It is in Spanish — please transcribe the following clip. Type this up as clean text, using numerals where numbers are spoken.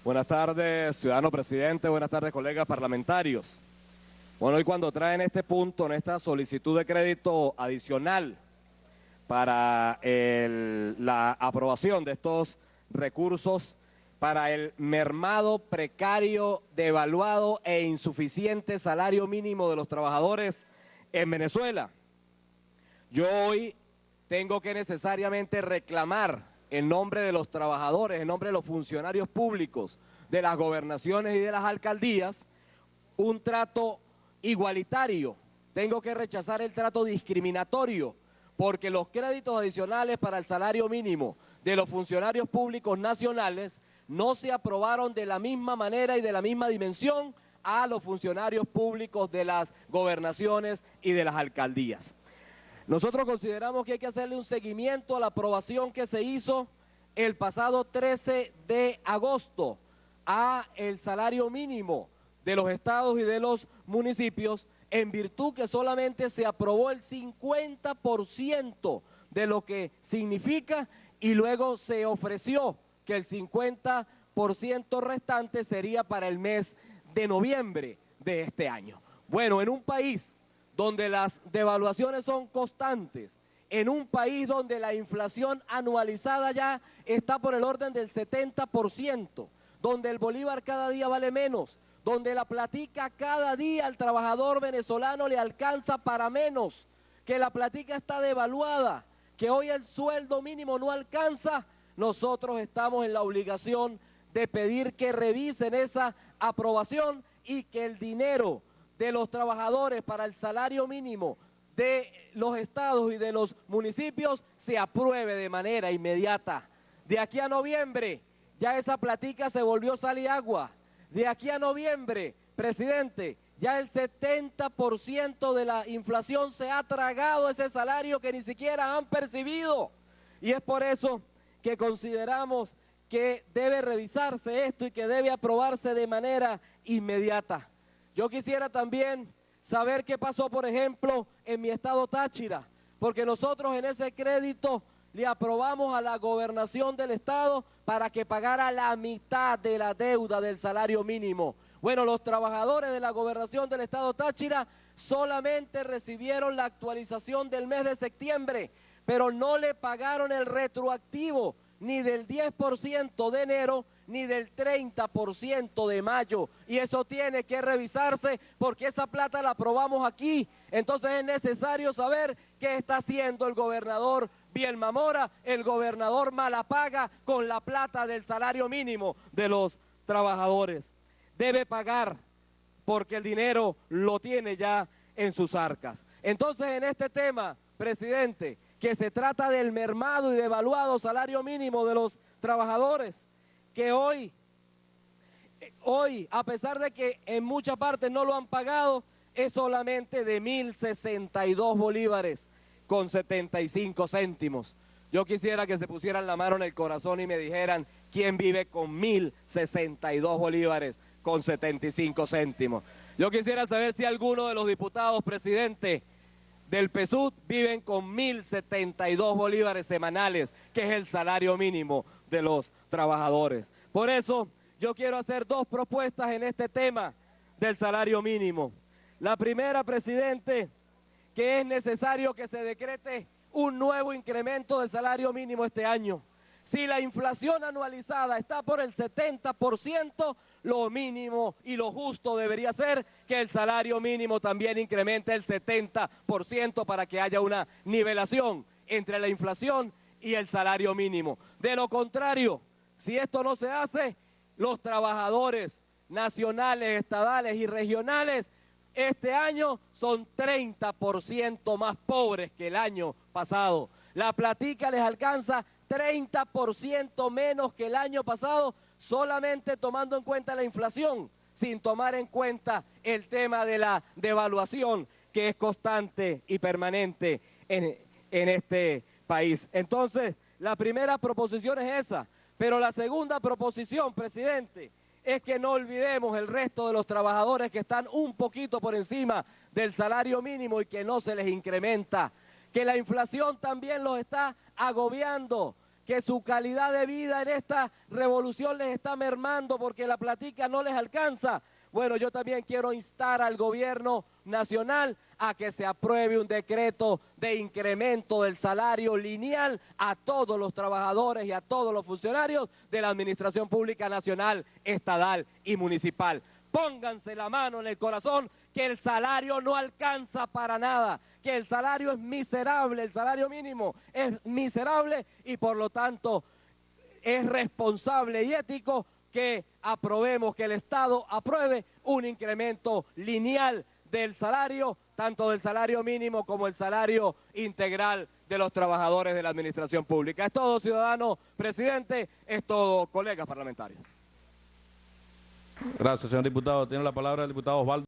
Buenas tardes, ciudadano presidente, buenas tardes, colegas parlamentarios. Bueno, hoy cuando traen este punto, en esta solicitud de crédito adicional para la aprobación de estos recursos para el mermado, precario, devaluado e insuficiente salario mínimo de los trabajadores en Venezuela, yo hoy tengo que necesariamente reclamar en nombre de los trabajadores, en nombre de los funcionarios públicos, de las gobernaciones y de las alcaldías, un trato igualitario. Tengo que rechazar el trato discriminatorio, porque los créditos adicionales para el salario mínimo de los funcionarios públicos nacionales no se aprobaron de la misma manera y de la misma dimensión a los funcionarios públicos de las gobernaciones y de las alcaldías. Nosotros consideramos que hay que hacerle un seguimiento a la aprobación que se hizo el pasado 13 de agosto a el salario mínimo de los estados y de los municipios, en virtud que solamente se aprobó el 50% de lo que significa y luego se ofreció que el 50% restante sería para el mes de noviembre de este año. Bueno, en un país donde las devaluaciones son constantes, en un país donde la inflación anualizada ya está por el orden del 70%, donde el bolívar cada día vale menos, donde la platica cada día al trabajador venezolano le alcanza para menos, que la platica está devaluada, que hoy el sueldo mínimo no alcanza, nosotros estamos en la obligación de pedir que revisen esa aprobación y que el dinero de los trabajadores para el salario mínimo de los estados y de los municipios se apruebe de manera inmediata. De aquí a noviembre ya esa platica se volvió sal y agua. De aquí a noviembre, presidente, ya el 70% de la inflación se ha tragado ese salario que ni siquiera han percibido. Y es por eso que consideramos que debe revisarse esto y que debe aprobarse de manera inmediata. Yo quisiera también saber qué pasó, por ejemplo, en mi estado Táchira, porque nosotros en ese crédito le aprobamos a la gobernación del estado para que pagara la mitad de la deuda del salario mínimo. Bueno, los trabajadores de la gobernación del estado Táchira solamente recibieron la actualización del mes de septiembre, pero no le pagaron el retroactivo ni del 10% de enero ni del 30% de mayo, y eso tiene que revisarse porque esa plata la aprobamos aquí. Entonces es necesario saber qué está haciendo el gobernador Bielma Mora, el gobernador Malapaga, con la plata del salario mínimo de los trabajadores. Debe pagar porque el dinero lo tiene ya en sus arcas. Entonces en este tema, presidente, que se trata del mermado y devaluado salario mínimo de los trabajadores, que hoy, a pesar de que en muchas partes no lo han pagado, es solamente de 1.062 bolívares con 75 céntimos. Yo quisiera que se pusieran la mano en el corazón y me dijeran quién vive con 1.062 bolívares con 75 céntimos. Yo quisiera saber si alguno de los diputados, presidente, del PSUV viven con 1.072 bolívares semanales, que es el salario mínimo de los trabajadores. Por eso yo quiero hacer dos propuestas en este tema del salario mínimo. La primera, presidente, que es necesario que se decrete un nuevo incremento del salario mínimo este año. Si la inflación anualizada está por el 70%, lo mínimo y lo justo debería ser que el salario mínimo también incremente el 70% para que haya una nivelación entre la inflación y el salario mínimo. De lo contrario, si esto no se hace, los trabajadores nacionales, estadales y regionales este año son 30% más pobres que el año pasado. La platica les alcanza 30% menos que el año pasado, solamente tomando en cuenta la inflación, sin tomar en cuenta el tema de la devaluación, que es constante y permanente en este país. Entonces, la primera proposición es esa, pero la segunda proposición, presidente, es que no olvidemos el resto de los trabajadores que están un poquito por encima del salario mínimo y que no se les incrementa, que la inflación también los está agobiando, que su calidad de vida en esta revolución les está mermando porque la platica no les alcanza. Bueno, yo también quiero instar al gobierno nacional a que se apruebe un decreto de incremento del salario lineal a todos los trabajadores y a todos los funcionarios de la Administración Pública Nacional, Estatal y Municipal. Pónganse la mano en el corazón que el salario no alcanza para nada, que el salario es miserable, el salario mínimo es miserable y por lo tanto es responsable y ético que aprobemos, que el Estado apruebe un incremento lineal del salario, tanto del salario mínimo como el salario integral de los trabajadores de la administración pública. Es todo, ciudadano presidente, es todo, colegas parlamentarios. Gracias, señor diputado. Tiene la palabra el diputado Osvaldo.